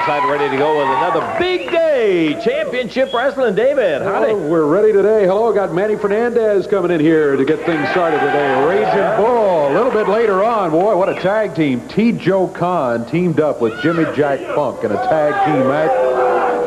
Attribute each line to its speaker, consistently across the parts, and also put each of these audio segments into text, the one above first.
Speaker 1: ringside, ready to go with another big day. Championship Wrestling. David, howdy.
Speaker 2: Hello, we're ready today. Hello, got Manny Fernandez coming in here to get things started today. Raging Bull. A little bit later on, boy, what a tag team. T. Joe Khan teamed up with Jimmy Jack Funk in a tag team match.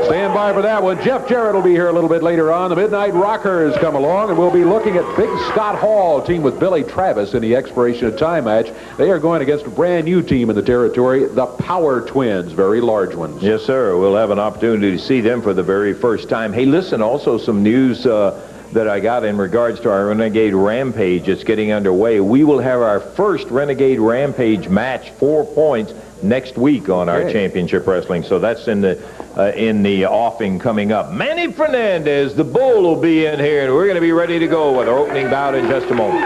Speaker 2: Stand by for that one. Jeff Jarrett will be here a little bit later on. The Midnight Rockers come along, and we'll be looking at Big Scott Hall, team with Billy Travis in the expiration of time match. They are going against a brand new team in the territory, the Power Twins, very large ones.
Speaker 1: Yes, sir. We'll have an opportunity to see them for the very first time. Hey, listen, also some news that I got in regards to our Renegade Rampage. It's getting underway. We will have our first Renegade Rampage match, 4 points, next week on our Championship Wrestling. So that's in the offing coming up. Manny Fernandez, the Bull, will be in here, and we're going to be ready to go with our opening bout in just a moment.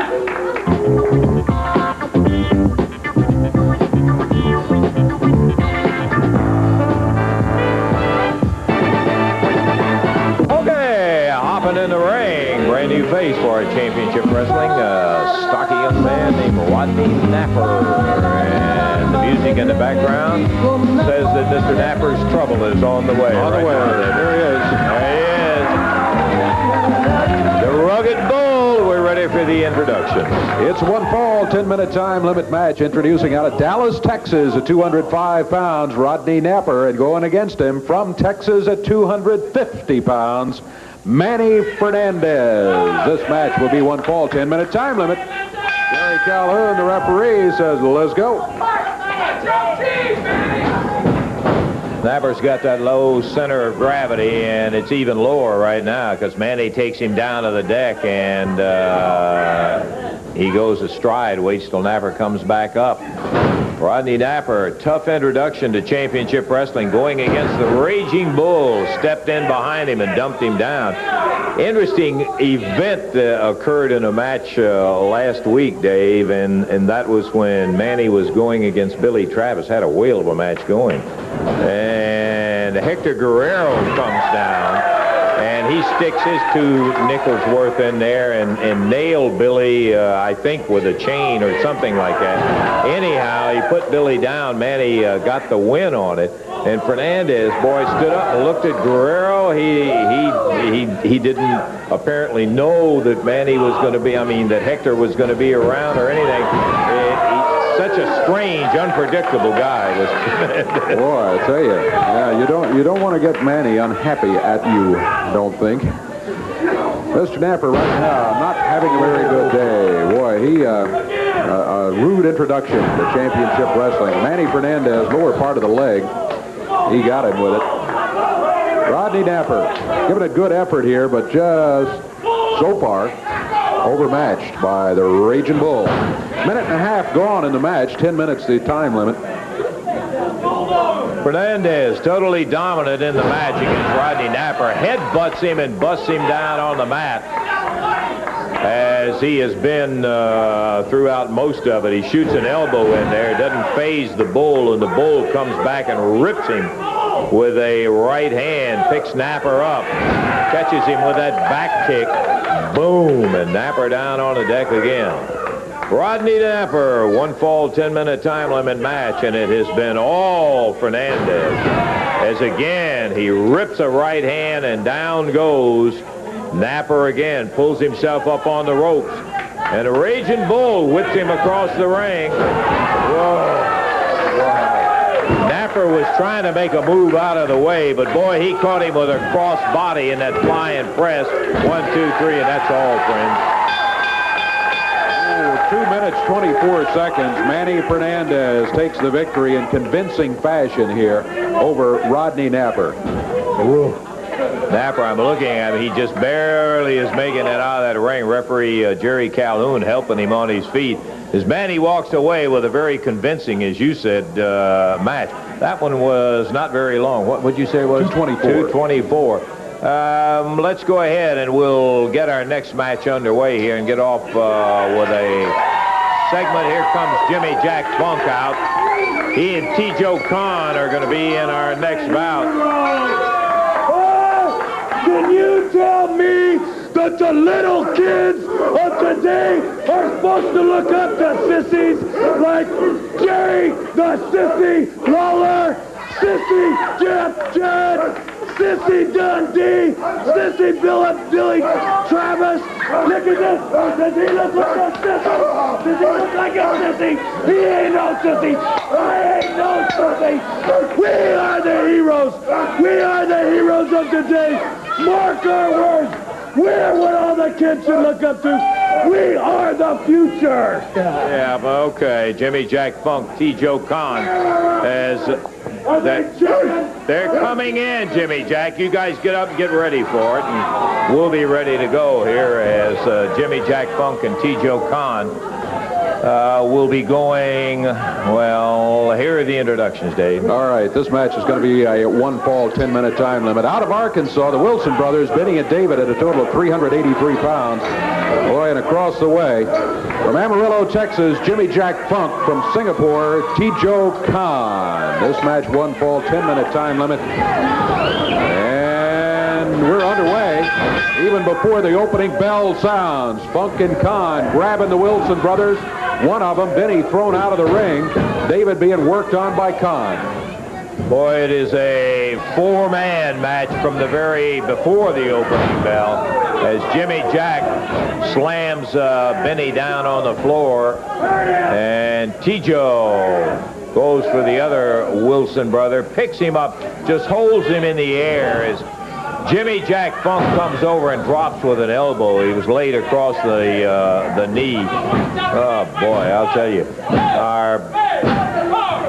Speaker 1: Okay, hopping in the ring, brand new face for our Championship Wrestling, stocky young man named Rodney Napper. And the music in the background says that Mr. Napper's trouble is on the way.
Speaker 2: On the way. There he is.
Speaker 1: There he is. The Rugged Bull. We're ready for the introduction.
Speaker 2: It's one fall, 10-minute time limit match. Introducing out of Dallas, Texas at 205 pounds, Rodney Napper. And going against him from Texas at 250 pounds, Manny Fernandez. This match will be one fall, 10-minute time limit. Jerry Calhoun, the referee, says, let's go.
Speaker 1: Napper's got that low center of gravity, and it's even lower right now because Manny takes him down to the deck, and he goes astride, waits till Napper comes back up. Rodney Napper, tough introduction to Championship Wrestling, going against the Raging Bull, stepped in behind him and dumped him down. Interesting event occurred in a match last week, Dave, and that was when Manny was going against Billy Travis. Had a whale of a match going. And Hector Guerrero comes down, and he sticks his 2 nickels worth in there and nailed Billy, I think, with a chain or something like that. Anyhow, he put Billy down. Manny got the win on it. And Fernandez, boy, stood up and looked at Guerrero. He didn't apparently know that Manny was going to be, that Hector was going to be around or anything. Such a strange, unpredictable guy was Fernandez.
Speaker 2: Boy, I tell you, yeah, you don't want to get Manny unhappy at you, don't think. Mr. Napper right now not having a very good day. Boy, he a rude introduction to Championship Wrestling. Manny Fernandez, lower part of the leg. He got him with it. Rodney Napper giving a good effort here, but just so far overmatched by the Raging Bull. Minute and a half gone in the match. 10 minutes the time limit.
Speaker 1: Fernandez totally dominant in the match against Rodney Napper. Headbutts him and busts him down on the mat, as he has been throughout most of it. He shoots an elbow in there. It doesn't phase the Bull, and the Bull comes back and rips him with a right hand, picks Napper up, catches him with that back kick. Boom, and Napper down on the deck again. Rodney Napper, one fall, 10-minute time limit match, and it has been all Fernandez. As again, he rips a right hand, and down goes Napper again, pulls himself up on the ropes, and a Raging Bull whips him across the ring. Whoa. Napper was trying to make a move out of the way, but boy, he caught him with a cross body in that flying press. 1, 2, 3, and that's all, friends.
Speaker 2: 2 minutes, 24 seconds. Manny Fernandez takes the victory in convincing fashion here over Rodney Napper.
Speaker 1: Napper, I'm looking at him. He just barely is making it out of that ring. Referee Jerry Calhoun helping him on his feet. As Manny walks away with a very convincing, as you said, match. That one was not very long. What would you say it was?
Speaker 2: 224.
Speaker 1: 224. Let's go ahead and we'll get our next match underway here and get off with a segment. Here comes Jimmy Jack Funk out. He and T. Joe Khan are going to be in our next bout.
Speaker 3: Can you tell me that the little kids of today are supposed to look up to sissies like Jerry the Sissy Lawler? Sissy Jeff Jarrett, Sissy Dundee, Sissy Billy Travis. Look at this. Does he look like a sissy? Does he look like a sissy? He ain't no sissy. I ain't no sissy. We are the heroes. We are the heroes of today. Mark our words. We're what all the kids should look up to. We are the future.
Speaker 1: Yeah, but okay. Jimmy Jack Funk, T. Joe Khan, as they're coming in, Jimmy Jack. You guys get up and get ready for it, and we'll be ready to go here as Jimmy Jack Funk and T. Joe Khan will be going. Well, here are the introductions, Dave.
Speaker 2: All right, this match is going to be a one-fall, 10-minute time limit. Out of Arkansas, the Wilson brothers, Benny and David, at a total of 383 pounds. Boy, and across the way, from Amarillo, Texas, Jimmy Jack Funk. From Singapore, T. Joe Khan. This match, one-fall, 10-minute time limit. And we're underway even before the opening bell sounds. Funk and Khan grabbing the Wilson brothers. One of them, Benny, thrown out of the ring. David being worked on by Khan.
Speaker 1: Boy, it is a four-man match from the before the opening bell, as Jimmy Jack slams Benny down on the floor, and T-Joe goes for the other Wilson brother, picks him up, just holds him in the air as Jimmy Jack Funk comes over and drops with an elbow. He was laid across the knee. Oh, boy, I'll tell you.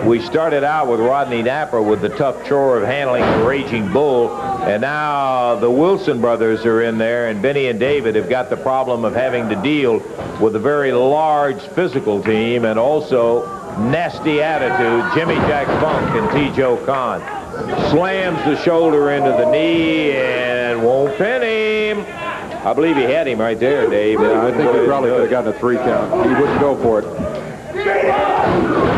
Speaker 1: We started out with Rodney Napper with the tough chore of handling the Raging Bull, and now the Wilson brothers are in there, and Benny and David have got the problem of having to deal with a very large physical team and also nasty attitude, Jimmy Jack Funk and T. Joe Khan. Slams the shoulder into the knee and won't pin him. I believe he had him right there, Dave.
Speaker 2: Yeah, I think he probably could have gotten a 3 count. He wouldn't go for it.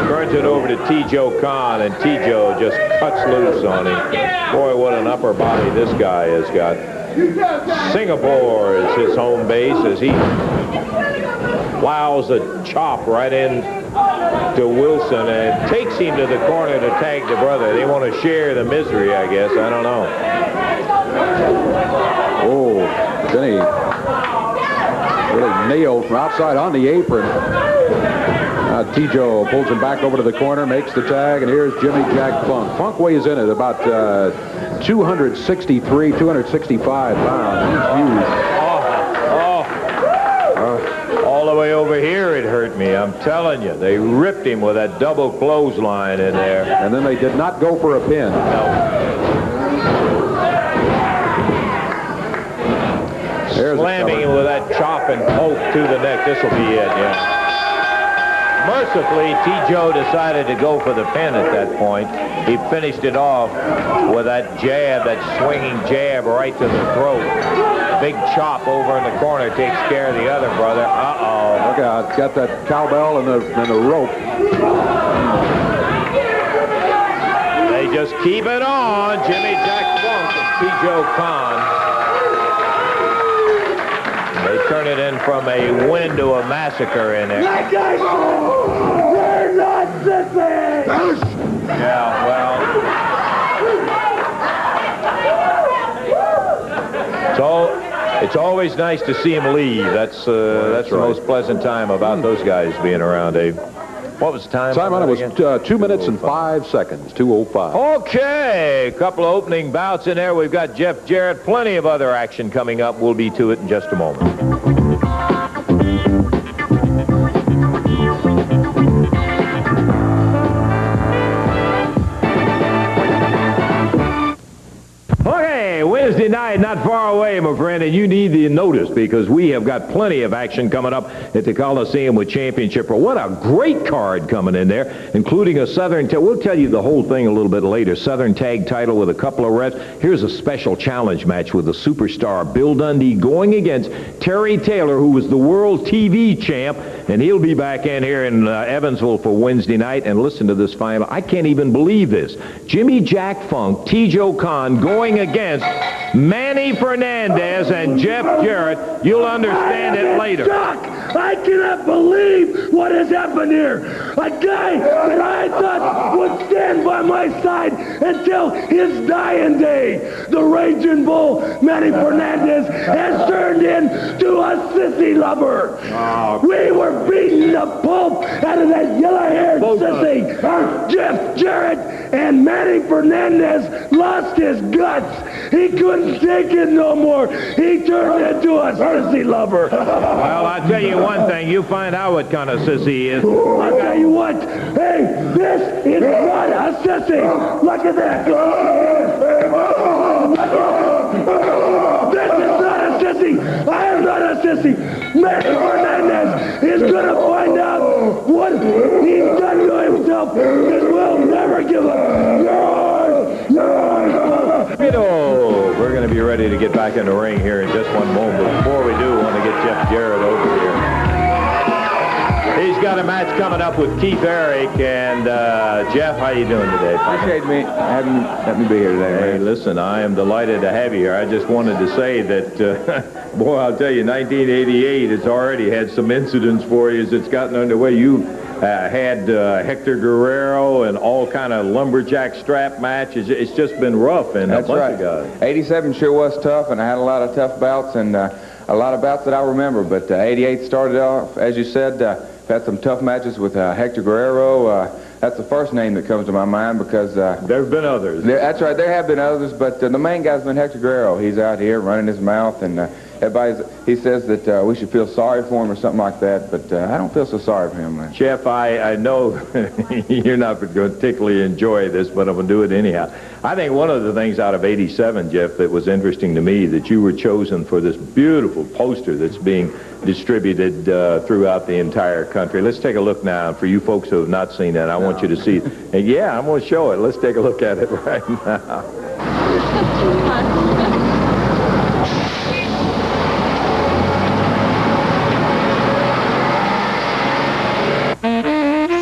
Speaker 1: Turns it over to T. Joe Khan, and T. Joe just cuts loose on him. Boy, what an upper body this guy has got. Singapore is his home base as he plows a chop right in to Wilson and takes him to the corner to tag the brother. They want to share the misery, I guess. I don't know.
Speaker 2: Oh, Benny really nailed from outside on the apron. T-Joe pulls him back over to the corner, makes the tag, and here's Jimmy Jack Funk. Funk weighs in at about 263, 265 pounds. He's huge.
Speaker 1: All the way over here it hurt me. I'm telling you. They ripped him with that double clothesline in there.
Speaker 2: And then they did not go for a pin.
Speaker 1: Slamming him with that chop and poke to the neck. This will be it, yeah. Mercifully, T. Joe decided to go for the pin at that point. He finished it off with that jab, that swinging jab right to the throat. Big chop over in the corner takes care of the other brother. Uh-oh.
Speaker 2: Look out. It's got that cowbell and the rope.
Speaker 1: They just keep it on. Jimmy Jack Funk and T. Joe Khan. They turn it in from a win to a massacre in there.
Speaker 3: We're not sissies!
Speaker 1: Yeah, well. It's always nice to see him leave. That's the most pleasant time about those guys being around, Dave. What was the time?
Speaker 2: Time on it was 2 minutes and 5 seconds, 2:05.
Speaker 1: Okay, a couple of opening bouts in there. We've got Jeff Jarrett. Plenty of other action coming up. We'll be to it in just a moment. Wednesday night, not far away, my friend, and you need the notice because we have got plenty of action coming up at the Coliseum with Championship. What a great card coming in there, including a Southern tag. We'll tell you the whole thing a little bit later. Southern tag title with a couple of reps. Here's a special challenge match with the superstar Bill Dundee going against Terry Taylor, who was the world TV champ, and he'll be back in here in Evansville for Wednesday night. And listen to this final. I can't even believe this. Jimmy Jack Funk, T. Joe Khan going against Manny Fernandez and Jeff Jarrett. You'll understand it later.
Speaker 3: I cannot believe what has happened here. A guy that I thought would stand by my side until his dying day. The Raging Bull, Manny Fernandez, has turned into a sissy lover. We were beating the pulp out of that yellow-haired sissy. Jeff Jarrett and Manny Fernandez lost his guts. He couldn't take it no more. He turned into a sissy lover.
Speaker 1: Well, I'll tell you one thing. You find out what kind of sissy he is.
Speaker 3: I'll tell you what. Hey, this is not a sissy. Look at that. This is not a sissy. I am not a sissy. Manny Fernandez is going to find out what he's done to himself, because we'll never give up. Yours, yours.
Speaker 1: We're going to be ready to get back in the ring here in just one moment. But before we do, I want to get Jeff Jarrett over here. He's got a match coming up with Keith Eric. And Jeff, how you doing today?
Speaker 4: Appreciate me having me be here today,
Speaker 1: Hey,
Speaker 4: man.
Speaker 1: listen, I am delighted to have you here. I just wanted to say that, boy, I'll tell you, 1988 has already had some incidents for you as it's gotten underway. You had Hector Guerrero and all kind of lumberjack strap matches. It's just been rough and
Speaker 4: That's
Speaker 1: a bunch
Speaker 4: right.
Speaker 1: of guys.
Speaker 4: 87 sure was tough, and I had a lot of tough bouts and a lot of bouts that I remember. But 88 started off, as you said, had some tough matches with Hector Guerrero. That's the first name that comes to my mind because...
Speaker 1: There have been others.
Speaker 4: That's right, there have been others, but the main guy's been Hector Guerrero. He's out here running his mouth, and he says that we should feel sorry for him or something like that, but I don't feel so sorry for him, man.
Speaker 1: Jeff, I know you're not going to particularly enjoy this, but I'm going to do it anyhow. I think one of the things out of 87, Jeff, that was interesting to me, that you were chosen for this beautiful poster that's being distributed throughout the entire country. Let's take a look now. For you folks who have not seen that, I want you to see it. And yeah, I'm going to show it. Let's take a look at it right now.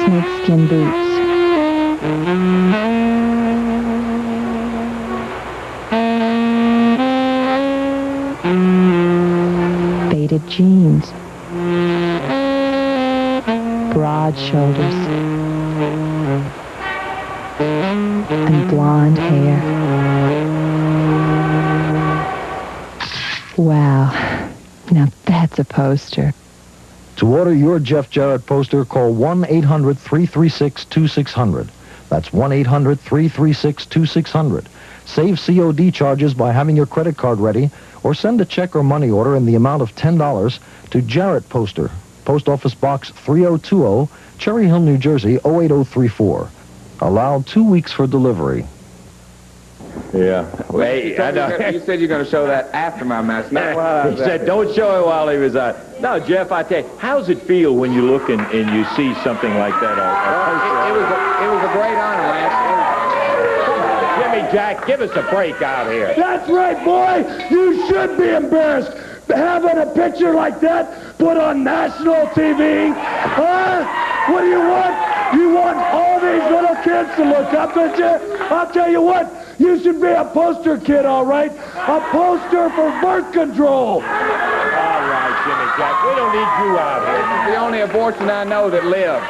Speaker 5: Snakeskin boots. Faded jeans. Broad shoulders. And blonde hair. Wow. Now that's a poster.
Speaker 6: To order your Jeff Jarrett poster, call 1-800-336-2600. That's 1-800-336-2600. Save COD charges by having your credit card ready, or send a check or money order in the amount of $10 to Jarrett Poster, Post Office Box 3020, Cherry Hill, New Jersey, 08034. Allowed 2 weeks for delivery.
Speaker 1: Yeah. Hey,
Speaker 4: You said you're going to show that after my match, not while I
Speaker 1: He
Speaker 4: was
Speaker 1: said,
Speaker 4: out
Speaker 1: don't show it while he was out. No, Jeff, I tell you, how's it feel when you look and you see something like that?
Speaker 4: It was a great honor, man.
Speaker 1: Jimmy Jack, give us a break out here.
Speaker 3: That's right, boy. You should be embarrassed having a picture like that put on national TV. Huh? What do you want? You want all these little kids to look up at you? I'll tell you what. You should be a poster kid, all right? A poster for birth control.
Speaker 1: All right, Jimmy Jack, we don't need you out here.
Speaker 4: This is the only abortion I know that lives.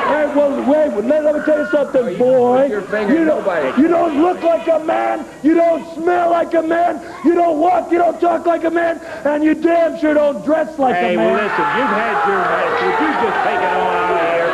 Speaker 3: Hey, well, wait, let me tell you something, boy.
Speaker 4: your finger at nobody.
Speaker 3: You don't look like a man. You don't smell like a man. You don't walk, you don't talk like a man. And you damn sure don't dress like
Speaker 1: Hey,
Speaker 3: a
Speaker 1: well,
Speaker 3: man.
Speaker 1: listen, you've had your match. Would you just take it on out of here?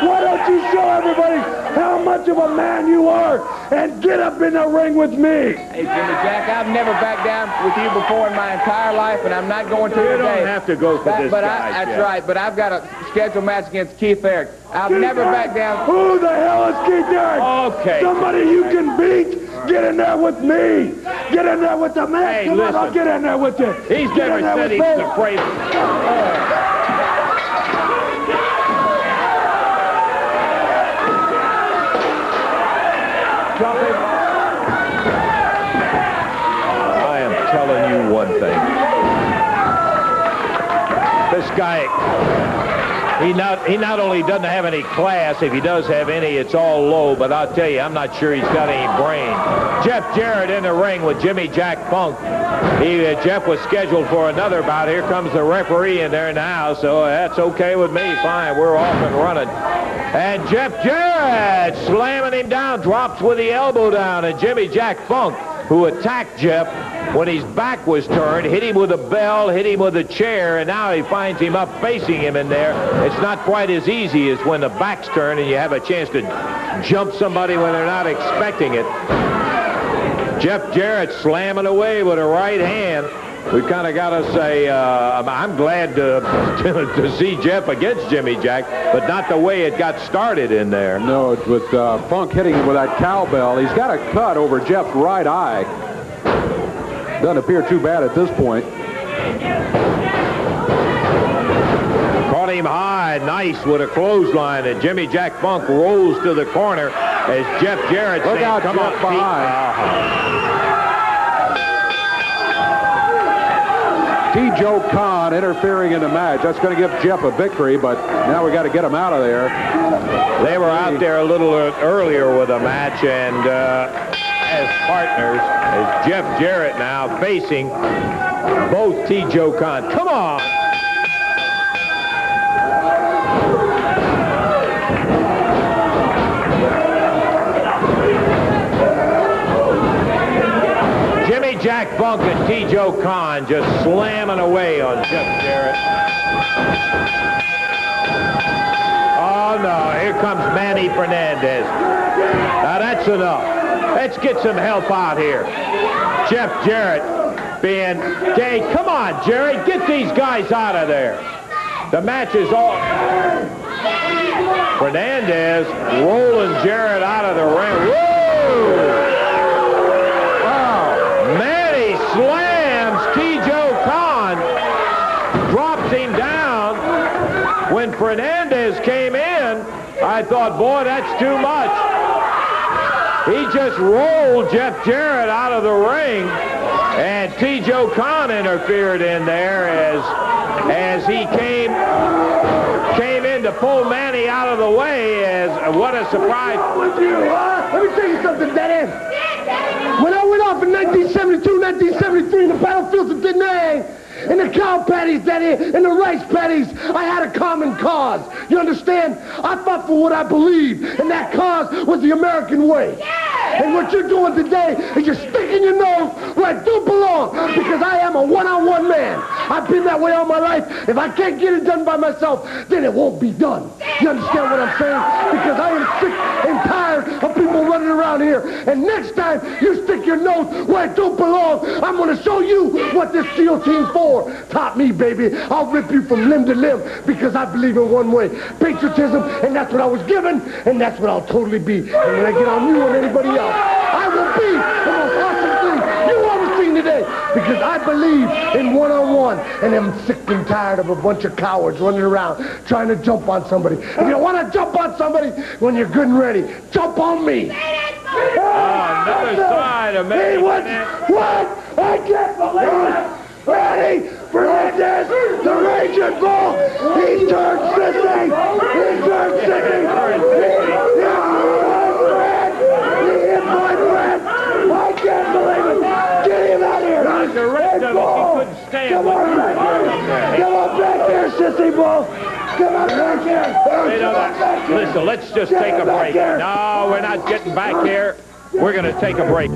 Speaker 3: Why don't you show everybody how much of a man you are and get up in the ring with me?
Speaker 4: Hey, Jimmy Jack, I've never backed down with you before in my entire life, and I'm not going to
Speaker 1: You
Speaker 4: today.
Speaker 1: don't have to go for this guy,
Speaker 4: That's
Speaker 1: Jeff.
Speaker 4: right, but I've got a scheduled match against Keith Eric. I'll never back down.
Speaker 3: Who the hell is Keith Eric?
Speaker 1: Okay.
Speaker 3: Somebody you can beat? Get in there with me. Get in there with the man.
Speaker 1: Hey,
Speaker 3: Come on, I'll
Speaker 1: listen.
Speaker 3: get in there with you.
Speaker 1: He's
Speaker 3: Get
Speaker 1: never
Speaker 3: in there
Speaker 1: said
Speaker 3: with
Speaker 1: he's
Speaker 3: me.
Speaker 1: afraid. I am telling you one thing. This guy, He not only doesn't have any class, if he does have any, it's all low, but I'll tell you, I'm not sure he's got any brain. Jeff Jarrett in the ring with Jimmy Jack Funk. Jeff was scheduled for another bout. Here comes the referee in there now, so that's okay with me. Fine, we're off and running. And Jeff Jarrett slamming him down, drops with the elbow down, and Jimmy Jack Funk, who attacked Jeff when his back was turned, hit him with a bell, hit him with a chair, and now he finds him up facing him in there. It's not quite as easy as when the back's turned and you have a chance to jump somebody when they're not expecting it. Jeff Jarrett slamming away with a right hand. We've kind of got to say, I'm glad to see Jeff against Jimmy Jack, but not the way it got started in there.
Speaker 2: No, it's with Funk hitting him with that cowbell. He's got a cut over Jeff's right eye. Doesn't appear too bad at this point.
Speaker 1: Caught him high, nice with a clothesline, and Jimmy Jack Funk rolls to the corner as Jeff Jarrett
Speaker 2: Look
Speaker 1: saying,
Speaker 2: out,
Speaker 1: come
Speaker 2: Jeff
Speaker 1: on,
Speaker 2: behind. T. Joe Khan interfering in the match. That's going to give Jeff a victory, but now we got to get him out of there.
Speaker 1: They were out there a little earlier with a match, and as partners, as Jeff Jarrett now facing both T. Joe Khan. Come on! Jimmy Jack Funk and T. Joe Khan just slamming away on Jeff Jarrett. Oh, no, here comes Manny Fernandez. Now, that's enough. Let's get some help out here. Jeff Jarrett being, hey, come on, Jerry, get these guys out of there. The match is all. Fernandez rolling Jarrett out of the ring. Woo! Manny slams T. Joe Khan, drops him down. When Fernandez came in, I thought, boy, that's too much. He just rolled Jeff Jarrett out of the ring, and T. Joe Khan interfered in there as he came in to pull Manny out of the way. As what a surprise!
Speaker 3: Let me tell you something, Daddy. When I went off in 1972, 1973 in the battlefields of Da Nang, and the cow patties, Daddy, and the rice patties, I had a common cause. You understand? I fought for what I believed, and that cause was the American way. And what you're doing today is you're sticking your nose where it don't belong, because I am a one-on-one man. I've been that way all my life. If I can't get it done by myself, then it won't be done. You understand what I'm saying? Because I am sick and tired of people running around here. And next time you stick your nose where it don't belong, I'm going to show you what this SEAL team's for. Top me, baby. I'll rip you from limb to limb, because I believe in one way, patriotism, and that's what I was given, and that's what I'll totally be. And when I get on you and anybody else, I will be the most awesome thing you ever seen today, because I believe in one-on-one, and I'm sick and tired of a bunch of cowards running around trying to jump on somebody. If you want to jump on somebody when you're good and ready, jump on me.
Speaker 1: Another side of Manny.
Speaker 3: Hey, what? I can't believe it. Ready? Fernandez, the Raging Bull. He turned sissy. He turned sissy. He hit my friend. I can't believe it. Get him out of here.
Speaker 1: The rest of us, he couldn't stand.
Speaker 3: Come on back here. Come on back here, sissy bull. Come on back here.
Speaker 1: Listen, let's just take a break. No, we're not getting back here. We're going to take a break.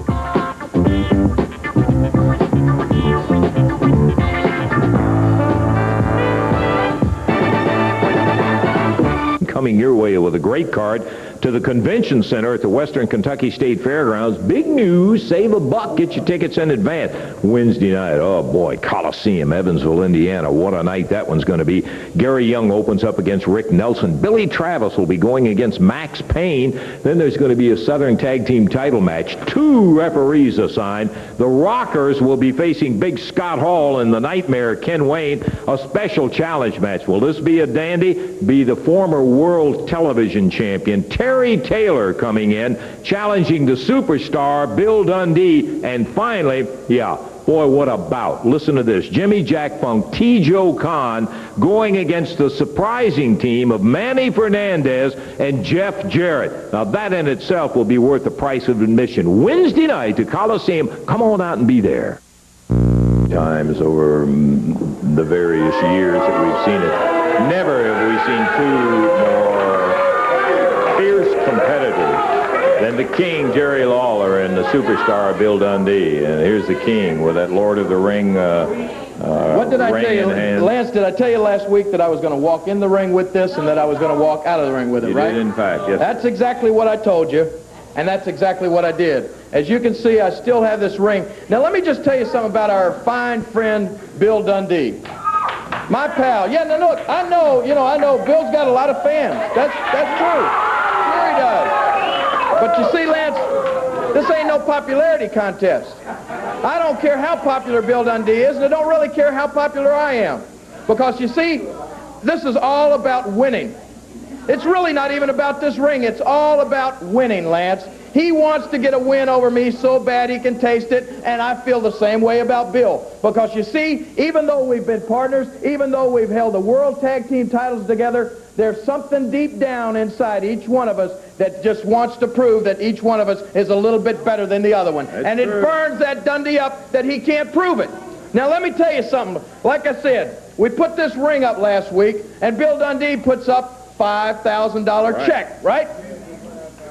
Speaker 1: Coming your way with a great card to the Convention Center at the Western Kentucky State Fairgrounds. Big news, save a buck, get your tickets in advance. Wednesday night, oh boy, Coliseum, Evansville, Indiana. What a night that one's going to be. Gary Young opens up against Rick Nelson. Billy Travis will be going against Max Payne. Then there's going to be a Southern Tag Team title match. 2 referees assigned. The Rockers will be facing Big Scott Hall and the Nightmare Ken Wayne. A special challenge match. Will this be a dandy? Be the former world television champion Terry Taylor coming in, challenging the superstar Bill Dundee, and finally, Boy, what a bout. Listen to this. Jimmy Jack Funk, T. Joe Khan going against the surprising team of Manny Fernandez and Jeff Jarrett. Now, that in itself will be worth the price of admission. Wednesday night to Coliseum. Come on out and be there. Times over the various years that we've seen it. Never have we seen two more fierce competitors than the King, Jerry Lawler, and the superstar, Bill Dundee. And here's the King with that Lord of the Ring
Speaker 7: What did I
Speaker 1: ring
Speaker 7: tell you,
Speaker 1: in hand.
Speaker 7: Lance, did I tell you last week that I was going to walk in the ring with this and that I was going to walk out of the ring with it,
Speaker 1: You
Speaker 7: right?
Speaker 1: did, in fact, yes.
Speaker 7: That's exactly what I told you, and that's exactly what I did. As you can see, I still have this ring. Now, let me just tell you something about our fine friend, Bill Dundee. My pal. Yeah, no, look, I know Bill's got a lot of fans. That's true. Sure he does. But you see, Lance, this ain't no popularity contest. I don't care how popular Bill Dundee is, and I don't really care how popular I am. Because, you see, this is all about winning. It's really not even about this ring. It's all about winning, Lance. He wants to get a win over me so bad he can taste it, and I feel the same way about Bill. Because, you see, even though we've been partners, even though we've held the World Tag Team titles together, there's something deep down inside each one of us that just wants to prove that each one of us is a little bit better than the other one. And it burns that Dundee up that he can't prove it. Now, let me tell you something. Like I said, we put this ring up last week, and Bill Dundee puts up $5,000 check, right?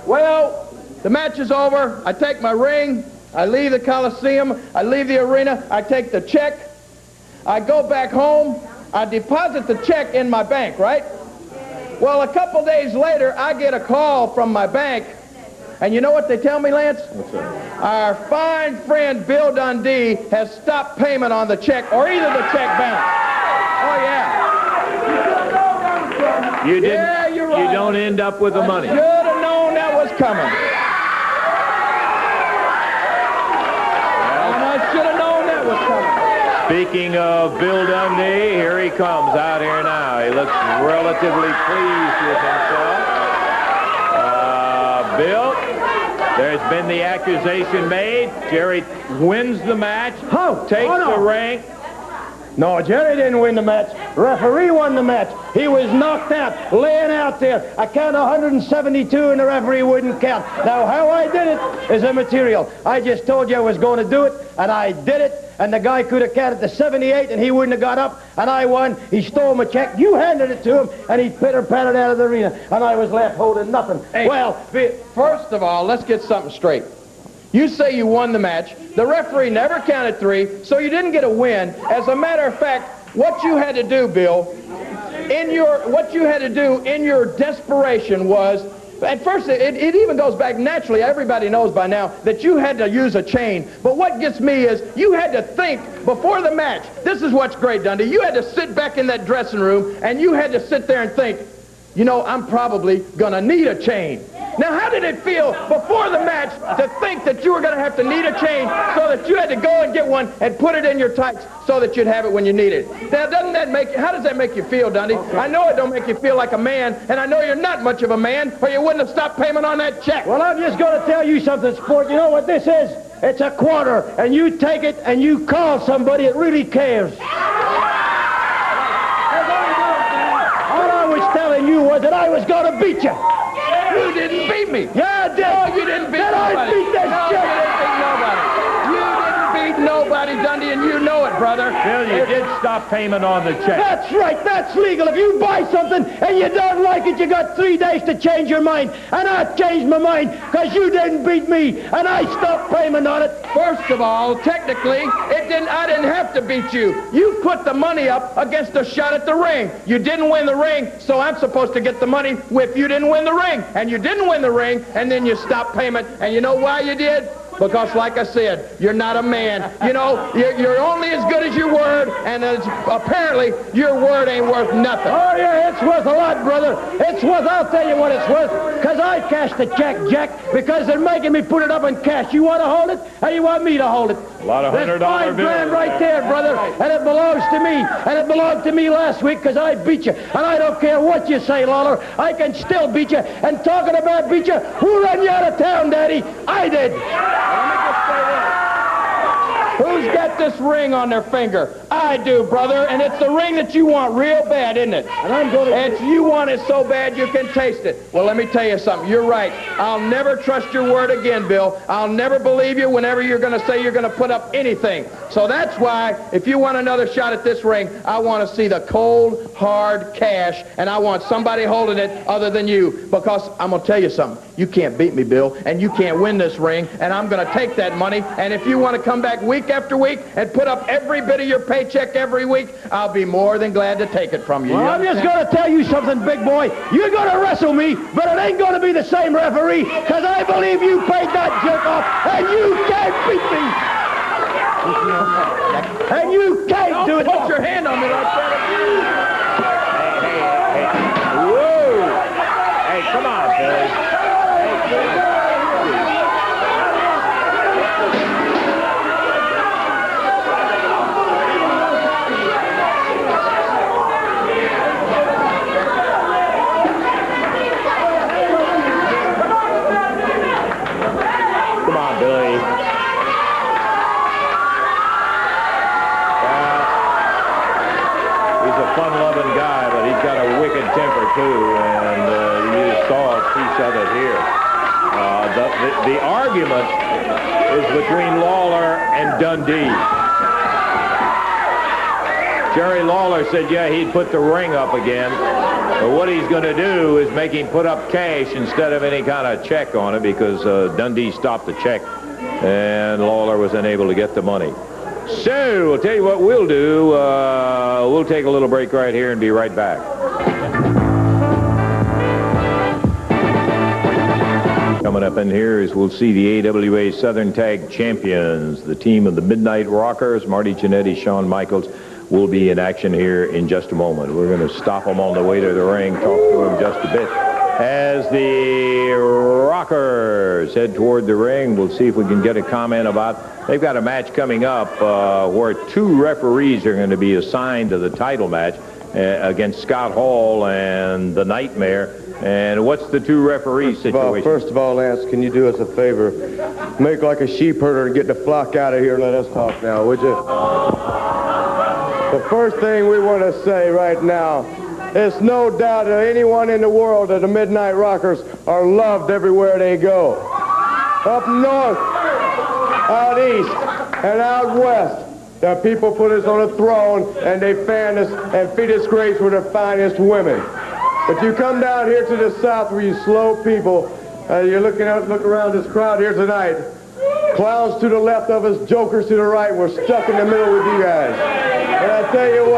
Speaker 7: Well, the match is over. I take my ring. I leave the Coliseum. I leave the arena. I take the check. I go back home. I deposit the check in my bank, right? Well, a couple days later, I get a call from my bank, and you know what they tell me, Lance?
Speaker 1: What's that?
Speaker 7: Our fine friend Bill Dundee has stopped payment on the check, or either the check bounced. Oh, yeah.
Speaker 1: You didn't.
Speaker 7: Yeah, you're right.
Speaker 1: You don't end up with the money.
Speaker 7: Should have known that was coming. And I should have known that was coming.
Speaker 1: Speaking of Bill Dundee, here he comes out here now. He looks relatively pleased with himself. Bill, there's been the accusation made. Jerry wins the match, takes the ring.
Speaker 3: No, Jerry didn't win the match. Referee won the match. He was knocked out, laying out there. I count 172 and the referee wouldn't count. Now, how I did it is immaterial. I just told you I was going to do it, and I did it. And the guy could have counted to 78, and he wouldn't have got up, and I won. He stole my check. You handed it to him, and he pitter-pattered out of the arena, and I was left holding nothing.
Speaker 7: Hey,
Speaker 3: well,
Speaker 7: first of all, let's get something straight. You say you won the match. The referee never counted 3, so you didn't get a win. As a matter of fact, what you had to do, Bill, in your desperation was, at first, it even goes back naturally. Everybody knows by now that you had to use a chain. But what gets me is you had to think before the match. This is what's great, Dundee. You had to sit back in that dressing room, and you had to sit there and think, you know, I'm probably going to need a chain. Now, how did it feel before the match to think that you were going to have to need a chain so that you had to go and get one and put it in your tights so that you'd have it when you need it? Now, how does that make you feel, Dundee? I know it don't make you feel like a man, and I know you're not much of a man, or you wouldn't have stopped payment on that check.
Speaker 3: well, I'm just going to tell you something, sport. You know what this is? It's a quarter, and you take it and you call somebody that really cares. All I was telling you was that I was going to beat you.
Speaker 7: You didn't beat me.
Speaker 3: Yeah, I did.
Speaker 7: No, you didn't beat
Speaker 3: Did
Speaker 7: nobody.
Speaker 3: I beat this
Speaker 7: No,
Speaker 3: chick?
Speaker 7: you didn't beat nobody. You didn't beat nobody, Dundee, and you know it, brother.
Speaker 1: Bill, you did stop payment on the check.
Speaker 3: That's right. That's legal. If you buy something and you don't like it, you got 3 days to change your mind. And I changed my mind because you didn't beat me, and I stopped payment on it.
Speaker 7: First of all, technically, I didn't have to beat you. You put the money up against a shot at the ring. You didn't win the ring, so I'm supposed to get the money if you didn't win the ring. And you didn't win the ring, and then you stopped payment. And you know why you did? Because, like I said, you're not a man. You know, you're only as good as your word, and apparently your word ain't worth nothing.
Speaker 3: Oh, yeah, it's worth a lot, brother. It's worth, I'll tell you what it's worth, because I cashed the check, Jack, because they're making me put it up in cash. You want to hold it, or you want me to hold it?
Speaker 1: A lot of $100
Speaker 3: $5 grand right there, brother, and it belongs to me, and it belonged to me last week because I beat you, and I don't care what you say, Lawler. I can still beat you, and talking about beat you, who ran you out of town, Daddy? I did.
Speaker 7: Who's got this ring on their finger? I do, brother, and it's the ring that you want real bad, isn't it?
Speaker 3: And I'm going to...
Speaker 7: And you want it so bad you can taste it. Well, let me tell you something. You're right. I'll never trust your word again, Bill. I'll never believe you whenever you're going to say you're going to put up anything. So that's why, if you want another shot at this ring, I want to see the cold, hard cash, and I want somebody holding it other than you. Because I'm going to tell you something. You can't beat me, Bill, and you can't win this ring, and I'm going to take that money, and if you want to come back week after week and put up every bit of your paycheck every week, I'll be more than glad to take it from you.
Speaker 3: Well, I'm just going to tell you something, big boy. You're going to wrestle me, but it ain't going to be the same referee, because I believe you paid that jerk off, and you can't beat me. And you can't do it.
Speaker 7: Put your hand on me like that.
Speaker 1: Hey. Whoa. Hey, come on, Billy. Come on, Billy. He's a fun-loving guy, but he's got a wicked temper, too, and you just saw a piece of it here. The argument is between Lawler and Dundee. Jerry Lawler said, yeah, he'd put the ring up again, but what he's going to do is make him put up cash instead of any kind of check on it, because Dundee stopped the check, and Lawler was unable to get the money. So, we'll tell you what we'll do. We'll take a little break right here and be right back. Coming up in here is we'll see the AWA Southern Tag Champions, the team of the Midnight Rockers. Marty Jannetty, Shawn Michaels will be in action here in just a moment. We're going to stop them on the way to the ring, talk to them just a bit. As the Rockers head toward the ring, we'll see if we can get a comment about, they've got a match coming up where two referees are going to be assigned to the title match against Scott Hall and the Nightmare. And what's the two referee situation?
Speaker 8: First of all, Lance, can you do us a favor? Make like a sheep herder and get the flock out of here and let us talk now, would you? The first thing we want to say right now, there's no doubt that anyone in the world that the Midnight Rockers are loved everywhere they go. Up north, out east, and out west, the people put us on a throne and they fan us and feed us grapes with the finest women. But you come down here to the south where you slow people, you're look around this crowd here tonight. Clowns to the left of us, jokers to the right. We're stuck in the middle with you guys. And I tell you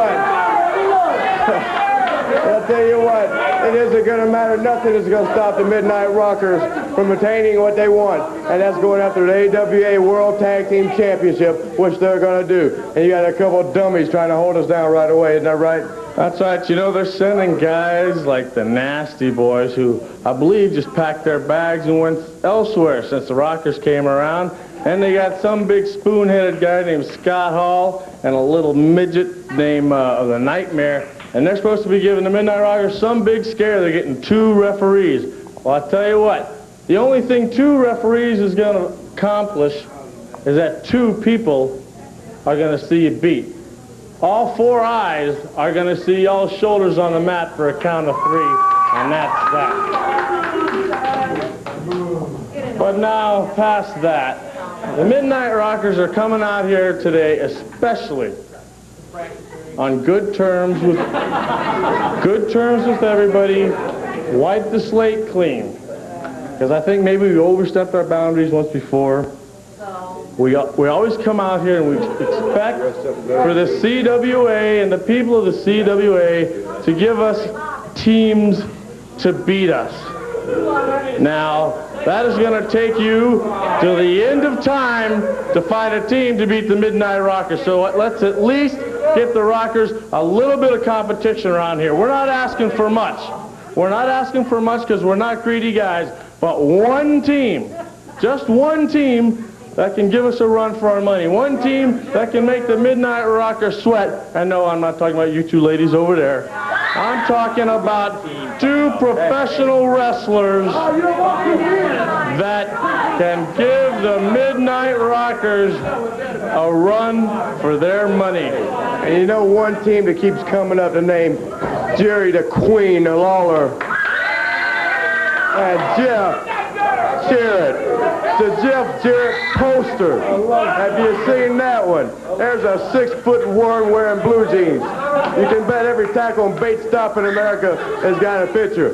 Speaker 8: what, it isn't going to matter. Nothing is going to stop the Midnight Rockers from attaining what they want, and that's going after the AWA World Tag Team Championship, which they're going to do. And you got a couple of dummies trying to hold us down right away, isn't that right?
Speaker 9: That's right. You know, they're sending guys like the Nasty Boys who, I believe, just packed their bags and went elsewhere since the Rockers came around. And they got some big spoon-headed guy named Scott Hall and a little midget named the Nightmare. And they're supposed to be giving the Midnight Rockers some big scare. They're getting two referees. Well, I tell you what, the only thing two referees is going to accomplish is that two people are going to see you beat. All four eyes are going to see y'all's shoulders on the mat for a count of three, and that's that. But now, past that, the Midnight Rockers are coming out here today especially on good terms with everybody, wipe the slate clean. Because I think maybe we overstepped our boundaries once before. We always come out here and we expect for the CWA and the people of the CWA to give us teams to beat us. Now, that is going to take you to the end of time to find a team to beat the Midnight Rockers. So let's at least get the Rockers a little bit of competition around here. We're not asking for much. We're not asking for much because we're not greedy guys. But one team, just one team, that can give us a run for our money. One team that can make the Midnight Rockers sweat. And no, I'm not talking about you two ladies over there. I'm talking about two professional wrestlers that can give give the Midnight Rockers a run for their money.
Speaker 8: And you know one team that keeps coming up, the name Jerry the Queen Lawler and Jeff Jarrett. The Jeff Jarrett poster. Have you seen that one? There's a 6-foot worm wearing blue jeans. You can bet every tackle and bait stop in America has got a picture.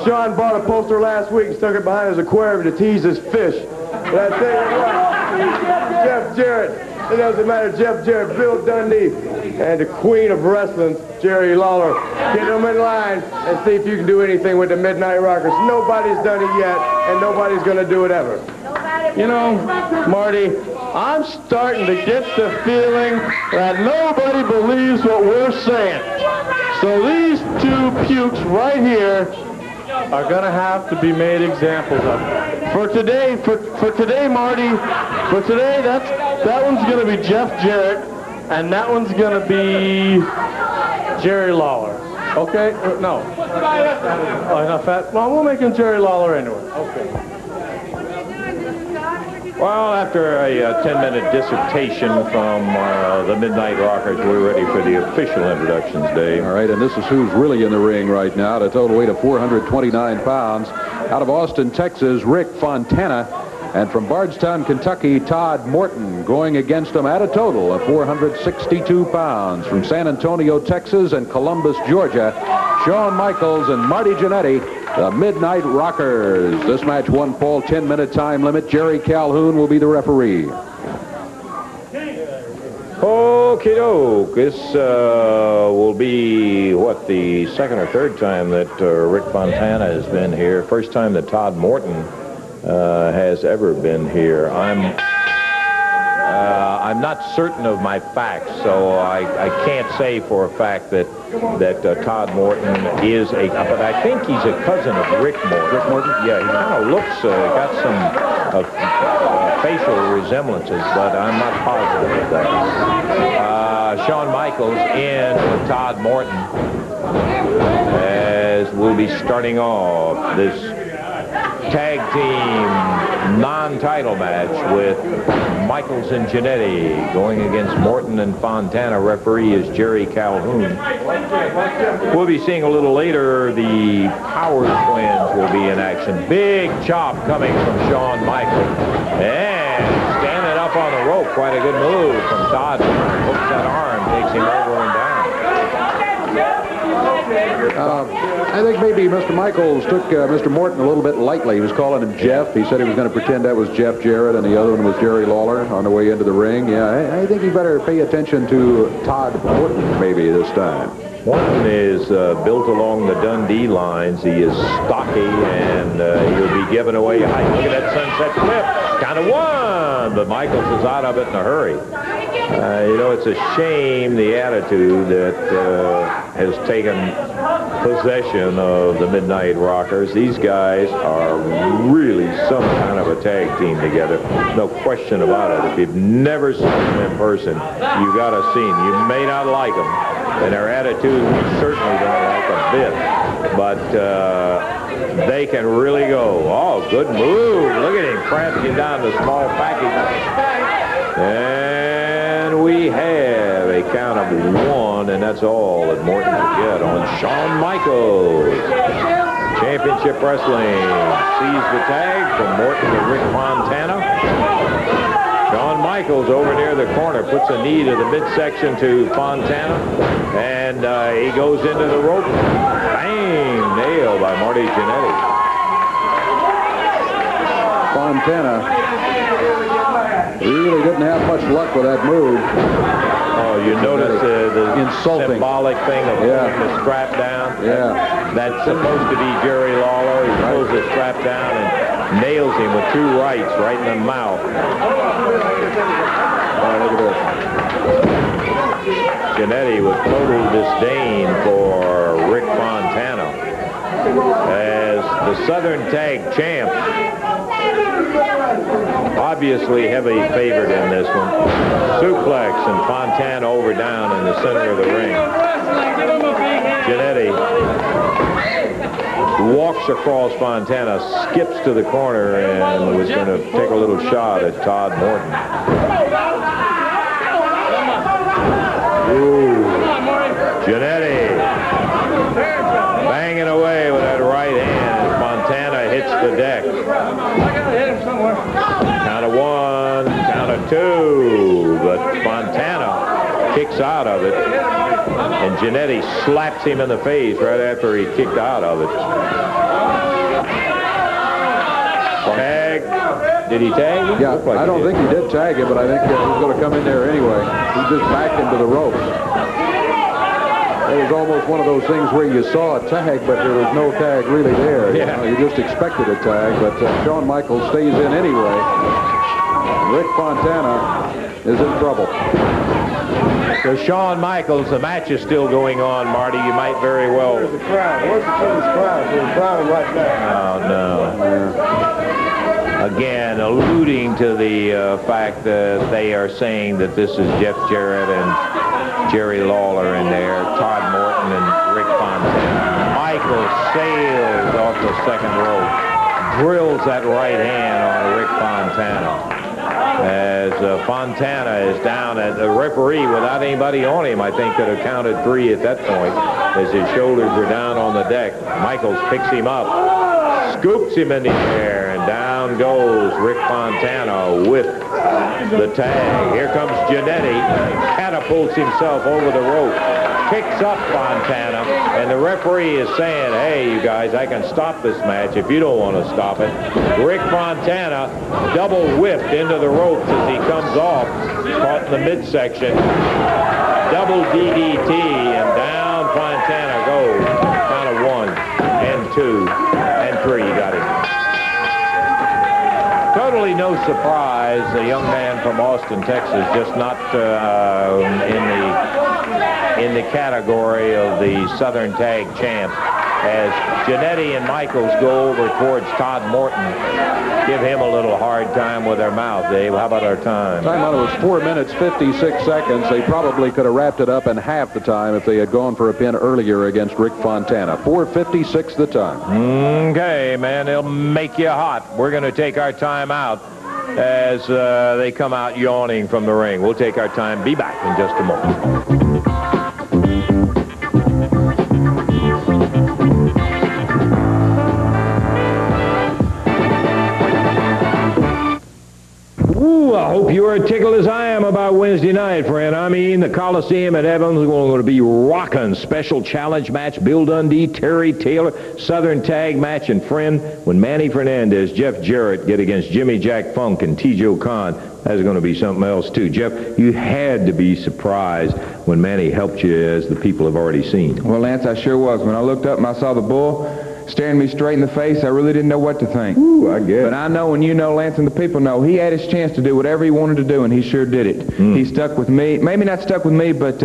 Speaker 8: Sean bought a poster last week and stuck it behind his aquarium to tease his fish. But I tell you what, Jeff Jarrett, it doesn't matter, Jeff Jarrett, Bill Dundee, and the queen of wrestling, Jerry Lawler. Get them in line and see if you can do anything with the Midnight Rockers. Nobody's done it yet, and nobody's going to do it ever.
Speaker 9: You know, Marty, I'm starting to get the feeling that nobody believes what we're saying. So these two pukes right here are going to have to be made examples of. For today, Marty, for today, that one's going to be Jeff Jarrett, and that one's going to be Jerry Lawler. Okay? No. Oh, not fat? Well, we'll make him Jerry Lawler anyway. Okay.
Speaker 1: Well, after a 10-minute dissertation from the Midnight Rockers, we're ready for the official introductions, Dave.
Speaker 2: All right, and this is who's really in the ring right now at a total weight of 429 pounds. Out of Austin, Texas, Rick Fontana. And from Bardstown, Kentucky, Todd Morton, going against him at a total of 462 pounds. From San Antonio, Texas, and Columbus, Georgia, Shawn Michaels and Marty Jannetty, the Midnight Rockers. This match, one fall, 10-minute time limit. Jerry Calhoun will be the referee.
Speaker 1: Okie doke. This will be, what, the second or third time that Rick Fontana has been here. First time that Todd Morton has ever been here. I'm not certain of my facts, so I can't say for a fact that Todd Morton is but I think he's a cousin of Rick Morton. Rick Morton? Yeah, he kind of looks, got some facial resemblances, but I'm not positive of that. Shawn Michaels in with Todd Morton as we'll be starting off this tag team non-title match with Michaels and Jannetty going against Morton and Fontana. Referee is Jerry Calhoun. We'll be seeing a little later the Power Twins will be in action. Big chop coming from Shawn Michaels. And standing up on the rope. Quite a good move from Todd. Hooks that arm, takes him over and down.
Speaker 2: I think maybe Mr. Michaels took Mr. Morton a little bit lightly. He was calling him Jeff. He said he was going to pretend that was Jeff Jarrett, and the other one was Jerry Lawler on the way into the ring. Yeah, I think he better pay attention to Todd Morton maybe this time.
Speaker 1: Morton is built along the Dundee lines. He is stocky, and he'll be giving away a height. Look at that sunset flip. Kind of won, but Michaels is out of it in a hurry. You know, it's a shame the attitude that has taken possession of the Midnight Rockers. These guys are really some kind of a tag team together. No question about it. If you've never seen them in person, you got to see them. You may not like them, and their attitude we certainly don't like a bit, but they can really go. Oh, good move. Look at him crashing down the small package. And we have a count of 1, and that's all that Morton will get on Shawn Michaels. Championship Wrestling sees the tag from Morton to Rick Fontana. Shawn Michaels over near the corner puts a knee to the midsection to Fontana, and he goes into the rope. Bang! Nailed by Marty Jannetty.
Speaker 2: Fontana really didn't have much luck with that move.
Speaker 1: Oh, you notice the
Speaker 2: insulting
Speaker 1: symbolic thing of pulling the strap down?
Speaker 2: Yeah.
Speaker 1: That's supposed to be Jerry Lawler. He pulls the strap down and nails him with 2 rights right in the mouth.
Speaker 2: Oh, look at this.
Speaker 1: Jannetty with total disdain for Rick Fontana as The Southern Tag Champs, obviously heavy favored in this one. Suplex and Fontana over down in the center of the ring. Jannetty walks across Fontana, skips to the corner, and was going to take a little shot at Todd Morton. Ooh. Jannetty banging away with that right hand as Fontana hits the deck. Count of one, count of two, but Fontana kicks out of it, and Jannetty slaps him in the face right after he kicked out of it. Tag. Did he tag him?
Speaker 2: Yeah, I don't think he did tag him, but I think he was going to come in there anyway. He just backed him to the ropes. It was almost one of those things where you saw a tag, but there was no tag really there.
Speaker 1: Yeah.
Speaker 2: You just expected a tag, but Shawn Michaels stays in anyway. Rick Fontana is in trouble.
Speaker 1: So Shawn Michaels, the match is still going on, Marty. You might very well...
Speaker 8: Where's the crown? Where's the king's crown? There's a crown right now.
Speaker 1: Oh, no. Again, alluding to the fact that they are saying that this is Jeff Jarrett and Jerry Lawler in there, Todd Morton and Rick Fontana. Michael sails off the second rope, drills that right hand on Rick Fontana. As Fontana is down, at the referee, without anybody on him, I think could have counted 3 at that point, as his shoulders are down on the deck. Michaels picks him up, scoops him in the air, and down goes Rick Fontana with the tag. Here comes Jannetty, catapults himself over the rope, picks up Fontana, and the referee is saying, hey, you guys, I can stop this match if you don't want to stop it. Rick Fontana double whipped into the ropes as he comes off, caught in the midsection. Double DDT, and down Fontana goes. Count of 1 and 2 and 3. You got it. Totally no surprise, the young man from Austin, Texas, just not in the category of the Southern Tag Champs. As Jannetty and Michaels go over towards Todd Morton, give him a little hard time with their mouth. Dave, how about our time?
Speaker 2: Time on it was 4 minutes, 56 seconds. They probably could have wrapped it up in half the time if they had gone for a pin earlier against Rick Fontana. 4:56 the time.
Speaker 1: Okay, man, they'll make you hot. We're going to take our time out as they come out yawning from the ring. We'll take our time. Be back in just a moment. Ooh, I hope you are tickled as I am about Wednesday night, friend. I mean, the Coliseum at Evans is going to be rocking. Special challenge match, Bill Dundee, Terry Taylor, Southern Tag match, and friend, when Manny Fernandez, Jeff Jarrett get against Jimmy Jack Funk and T.J. Khan, that's going to be something else, too. Jeff, you had to be surprised when Manny helped you, as the people have already seen.
Speaker 4: Well, Lance, I sure was. When I looked up and I saw the bull staring me straight in the face, I really didn't know what to think.
Speaker 1: Ooh, I get it.
Speaker 4: But I know, and you know, Lance, and the people know, he had his chance to do whatever he wanted to do, and he sure did it. He stuck with me. Maybe not stuck with me, but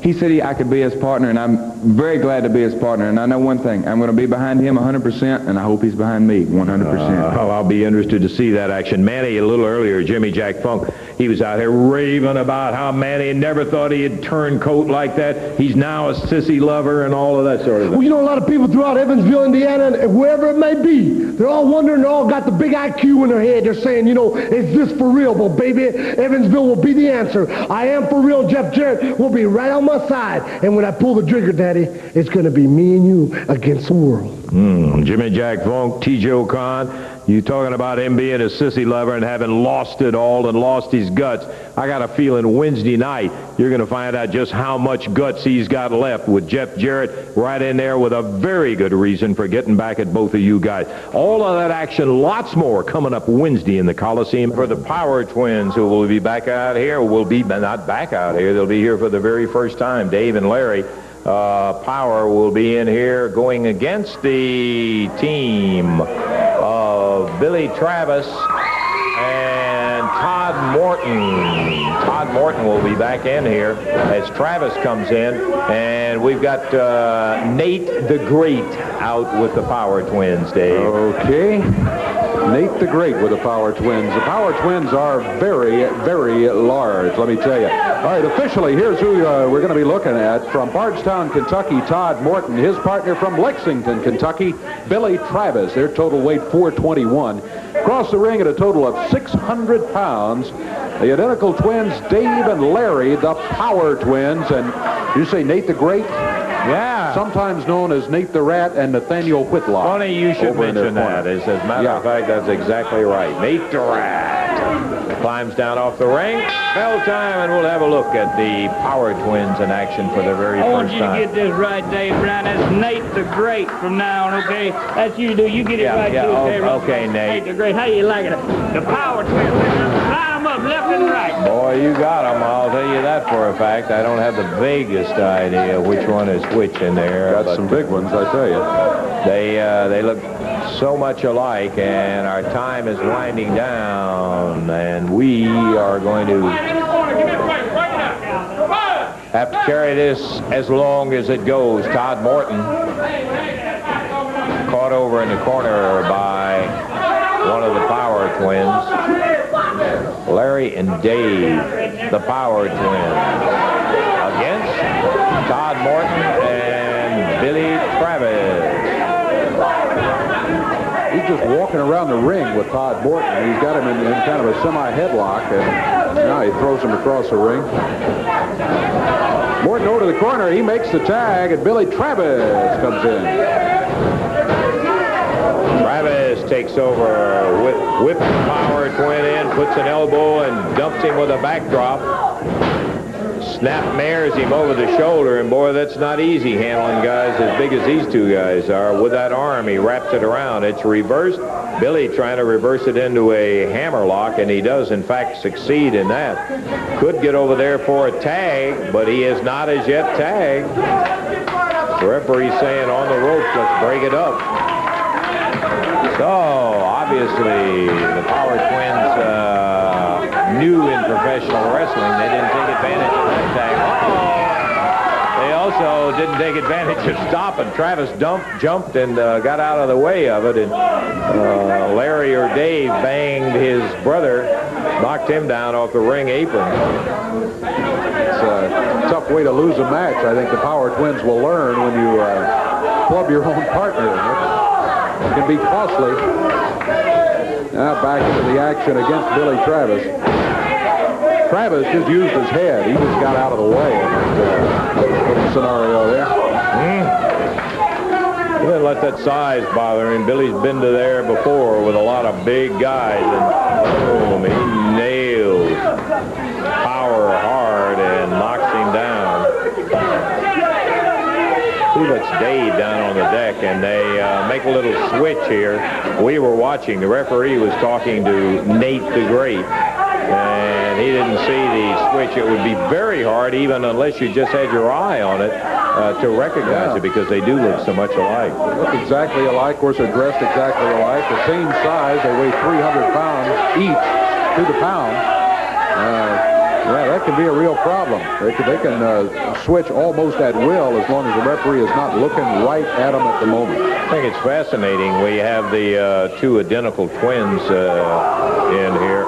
Speaker 4: he said I could be his partner, and I'm very glad to be his partner. And I know one thing, I'm going to be behind him 100%, and I hope he's behind me 100%.
Speaker 1: I'll be interested to see that action. Manny, a little earlier, Jimmy Jack Funk, he was out here raving about how Manny never thought he'd turn coat like that. He's now a sissy lover and all of that sort of thing.
Speaker 3: Well, you know, a lot of people throughout Evansville, Indiana, and wherever it may be, they're all wondering, they all got the big IQ in their head. They're saying, you know, is this for real? Well, baby, Evansville will be the answer. I am for real. Jeff Jarrett will be right on my side. And when I pull the trigger, Daddy, it's going to be me and you against the world.
Speaker 1: Jimmy Jack Funk, T.J. Khan, you talking about him being a sissy lover and having lost it all and lost his guts. I got a feeling Wednesday night you're going to find out just how much guts he's got left, with Jeff Jarrett right in there with a very good reason for getting back at both of you guys. All of that action, lots more coming up Wednesday in the Coliseum. For the Power Twins, who will be back out here, will be not back out here, they'll be here for the very first time, Dave and Larry. Power will be in here going against the team of Billy Travis and Todd Morton. Todd Morton will be back in here as Travis comes in. And we've got Nate the Great out with the Power Twins, Dave.
Speaker 2: Okay. Nate the Great with the Power Twins. The Power Twins are very, very large, let me tell you. All right, officially, here's who we're going to be looking at. From Bardstown, Kentucky, Todd Morton. His partner from Lexington, Kentucky, Billy Travis. Their total weight 421. Across the ring at a total of 600 pounds. The identical twins, Dave and Larry, the Power Twins. And you say Nate the Great?
Speaker 1: Yeah.
Speaker 2: Sometimes known as Nate the Rat and Nathaniel Whitlock.
Speaker 1: Funny you should mention that. As a matter of fact, that's exactly right. Nate the Rat climbs down off the ring. Bell time, and we'll have a look at the Power Twins in action for the very
Speaker 10: I want
Speaker 1: first
Speaker 10: you to
Speaker 1: time.
Speaker 10: get this right, Dave Brown. That's Nate the Great from now on, okay? That's you do. You get it right, too, okay?
Speaker 1: Okay, Nate.
Speaker 10: Nate the Great. How you like it? The Power Twins. Line them up left and right.
Speaker 1: Boy, you got them. I'll tell you that for a fact. I don't have the vaguest idea which one is which in there.
Speaker 2: Got some big ones, I tell you.
Speaker 1: They look so much alike, and our time is winding down, and we are going to have to carry this as long as it goes. Todd Morton caught over in the corner by one of the Power Twins. Larry and Dave, the Power Twins, against Todd Morton and Billy Travis.
Speaker 2: He's just walking around the ring with Todd Morton. He's got him in kind of a semi-headlock, and now he throws him across the ring. Morton over to the corner. He makes the tag, and Billy Travis comes in.
Speaker 1: Travis takes over, whips the Power Twin in, puts an elbow, and dumps him with a backdrop. Snap mares him over the shoulder, and boy, that's not easy handling guys as big as these two guys are. With that arm, he wraps it around. It's reversed. Billy trying to reverse it into a hammerlock, and he does, in fact, succeed in that. Could get over there for a tag, but he is not as yet tagged. The referee's saying on the ropes, let's break it up. So, obviously, the Power Twins new in professional wrestling. They didn't take advantage of that tag. They also didn't take advantage of stopping. Travis jumped and got out of the way of it, and Larry or Dave banged his brother, knocked him down off the ring apron.
Speaker 2: It's a tough way to lose a match. I think the Power Twins will learn when you club your own partner. It can be costly. Now back into the action against Billy Travis. Travis just used his head. He just got out of the way in that scenario there.
Speaker 1: He didn't let that size bother him. Billy's been to there before with a lot of big guys, and boom, he nails Power hard and knocks him down. He lets Dave down on the deck, and they make a little switch here. We were watching. The referee was talking to Nate the Great, and he didn't see the switch. It would be very hard, even unless you just had your eye on it, to recognize it, because they do look so much alike.
Speaker 2: They look exactly alike. Of course, they're dressed exactly alike. The same size. They weigh 300 pounds each to the pound. Yeah, that can be a real problem. They can switch almost at will as long as the referee is not looking right at them at the moment.
Speaker 1: I think it's fascinating. We have the two identical twins in here.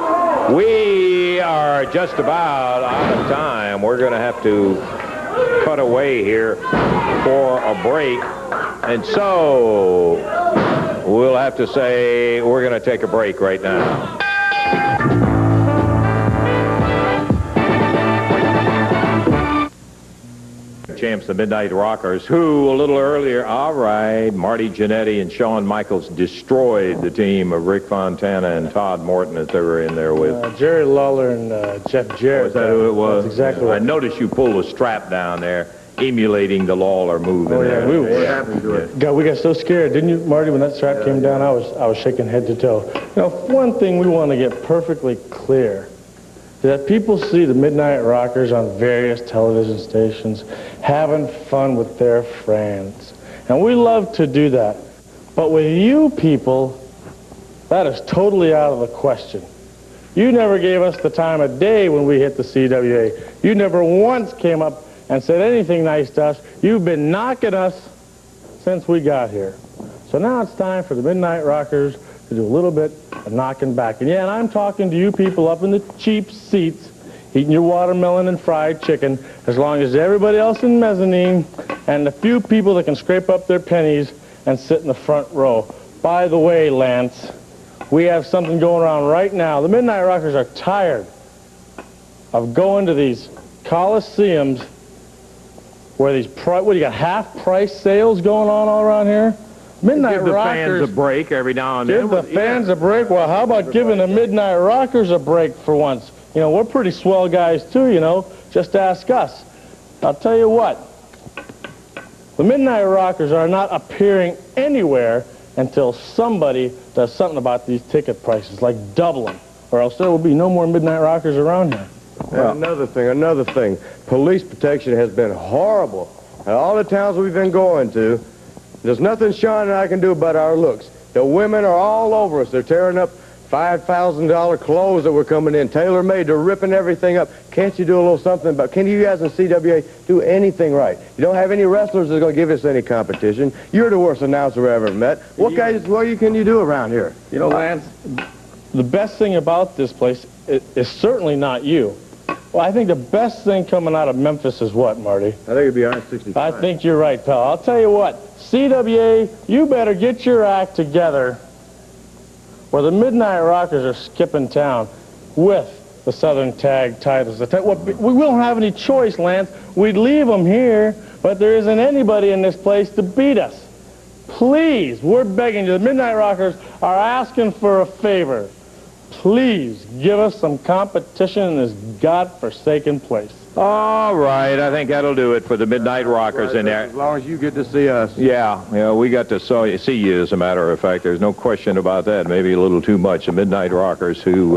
Speaker 1: We are just about out of time. We're going to have to cut away here for a break. And so we'll have to say we're going to take a break right now. Champs, the Midnight Rockers, who a little earlier, all right, Marty Jannetty and Shawn Michaels destroyed the team of Rick Fontana and Todd Morton that they were in there with.
Speaker 9: Jerry Lawler and Jeff Jarrett.
Speaker 1: Was that who it was?
Speaker 9: That's exactly
Speaker 1: I
Speaker 9: what.
Speaker 1: noticed you pulled a strap down there, emulating the Lawler move in there.
Speaker 9: We were. We got so scared, didn't you, Marty, when that strap came down? I was shaking head to toe. You know, one thing we want to get perfectly clear is that people see the Midnight Rockers on various television stations having fun with their friends. And we love to do that. But with you people, that is totally out of the question. You never gave us the time of day when we hit the CWA. You never once came up and said anything nice to us. You've been knocking us since we got here. So now it's time for the Midnight Rockers to do a little bit of knocking back. And yeah, and I'm talking to you people up in the cheap seats, eating your watermelon and fried chicken, as long as everybody else in mezzanine and the few people that can scrape up their pennies and sit in the front row. By the way, Lance, we have something going around right now. The Midnight Rockers are tired of going to these coliseums where these, what do you got, half-price sales going on all around here? Midnight
Speaker 1: Give the
Speaker 9: Rockers,
Speaker 1: fans a break every now and then.
Speaker 9: give the fans a break. Well, how about giving the Midnight Rockers a break for once? You know, we're pretty swell guys too, you know. Just ask us. I'll tell you what. The Midnight Rockers are not appearing anywhere until somebody does something about these ticket prices, like double them, or else there will be no more Midnight Rockers around here.
Speaker 8: Yeah. Another thing. Police protection has been horrible. At all the towns we've been going to, there's nothing Sean and I can do about our looks. The women are all over us. They're tearing up $5,000 clothes that were coming in, tailor-made. They're ripping everything up. Can't you do a little something about, can you guys in CWA do anything right? You don't have any wrestlers that are going to give us any competition. You're the worst announcer I ever met. What can you do around here?
Speaker 9: You know, Lance, the best thing about this place is certainly not you. Well, I think the best thing coming out of Memphis is what, Marty?
Speaker 8: I think it'd be I-65.
Speaker 9: I think you're right, pal. I'll tell you what, CWA, you better get your act together where the Midnight Rockers are skipping town with the Southern Tag titles. We don't have any choice, Lance. We'd leave them here, but there isn't anybody in this place to beat us. Please, we're begging you. The Midnight Rockers are asking for a favor. Please give us some competition in this godforsaken place.
Speaker 1: All right, I think that'll do it for the Midnight Rockers in there.
Speaker 8: As long as you get to see us.
Speaker 1: Yeah, we got to see you, as a matter of fact. There's no question about that. Maybe a little too much. The Midnight Rockers who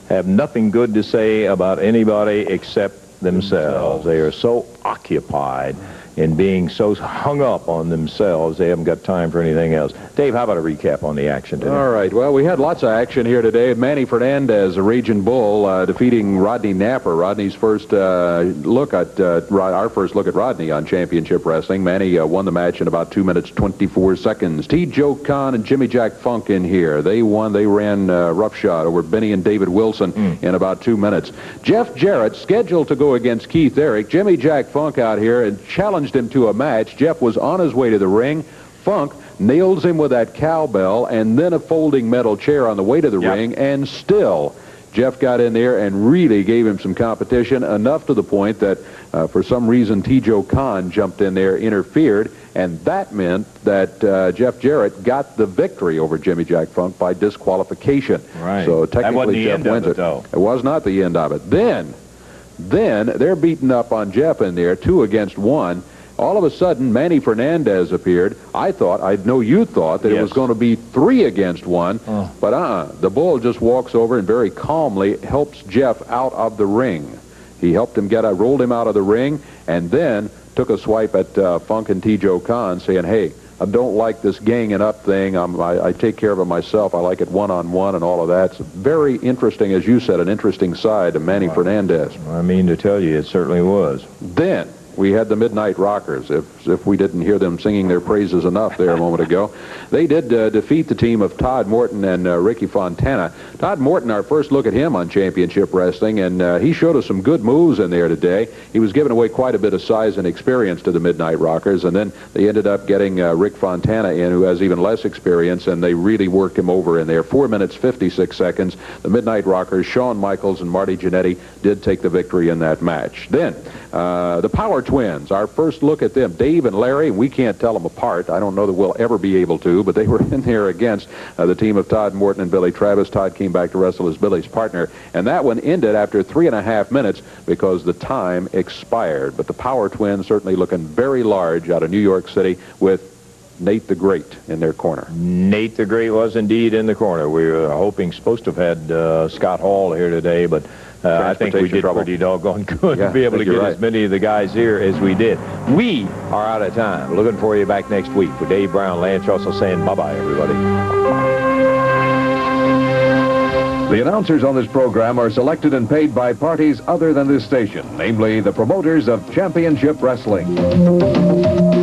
Speaker 1: have nothing good to say about anybody except themselves. They are so occupied in being so hung up on themselves, they haven't got time for anything else. Dave, how about a recap on the action today?
Speaker 2: All right. Well, we had lots of action here today. Manny Fernandez, a Raging Bull, defeating Rodney Napper. Rodney's first look at our first look at Rodney on Championship Wrestling. Manny won the match in about 2 minutes 24 seconds. T. Joe Khan and Jimmy Jack Funk in here. They won. They ran roughshod over Benny and David Wilson in about 2 minutes. Jeff Jarrett scheduled to go against Keith Eric. Jimmy Jack Funk out here and challenged him to a match. Jeff was on his way to the ring. Funk nails him with that cowbell and then a folding metal chair on the way to the ring, and still Jeff got in there and really gave him some competition, enough to the point that for some reason T. Joe Khan jumped in there, interfered, and that meant that Jeff Jarrett got the victory over Jimmy Jack Funk by disqualification.
Speaker 1: Right.
Speaker 2: So technically
Speaker 1: that wasn't the
Speaker 2: Jeff
Speaker 1: end of
Speaker 2: wins
Speaker 1: it, though.
Speaker 2: It was not the end of it. Then they're beating up on Jeff in there, 2 against 1. All of a sudden, Manny Fernandez appeared. I know you thought that it was going to be 3 against 1, but the Bull just walks over and very calmly helps Jeff out of the ring. He helped him rolled him out of the ring, and then took a swipe at Funk and T. Joe Khan, saying, hey, I don't like this ganging up thing. I take care of it myself. I like it one-on-one and all of that. It's very interesting, as you said, an interesting side of Manny Fernandez.
Speaker 1: I mean to tell you, it certainly was.
Speaker 2: Then we had the Midnight Rockers, if we didn't hear them singing their praises enough there a moment ago. They did defeat the team of Todd Morton and Ricky Fontana. Todd Morton, our first look at him on Championship Wrestling, and he showed us some good moves in there today. He was giving away quite a bit of size and experience to the Midnight Rockers, and then they ended up getting Rick Fontana in, who has even less experience, and they really worked him over in there. 4 minutes, 56 seconds. The Midnight Rockers, Shawn Michaels and Marty Jannetty, did take the victory in that match. Then, the Power Twins, our first look at them. Dave and Larry, we can't tell them apart. I don't know that we'll ever be able to, but they were in there against the team of Todd Morton and Billy Travis. Todd came back to wrestle as Billy's partner, and that one ended after 3.5 minutes because the time expired. But the Power Twins certainly looking very large out of New York City with Nate the Great in their corner.
Speaker 1: Nate the Great was indeed in the corner. We were supposed to have had Scott Hall here today, but I think we did pretty doggone good to be able to get as many of the guys here as we did. We are out of time. Looking for you back next week with Dave Brown, Lance Russell saying bye-bye, everybody.
Speaker 11: The announcers on this program are selected and paid by parties other than this station, namely the promoters of Championship Wrestling.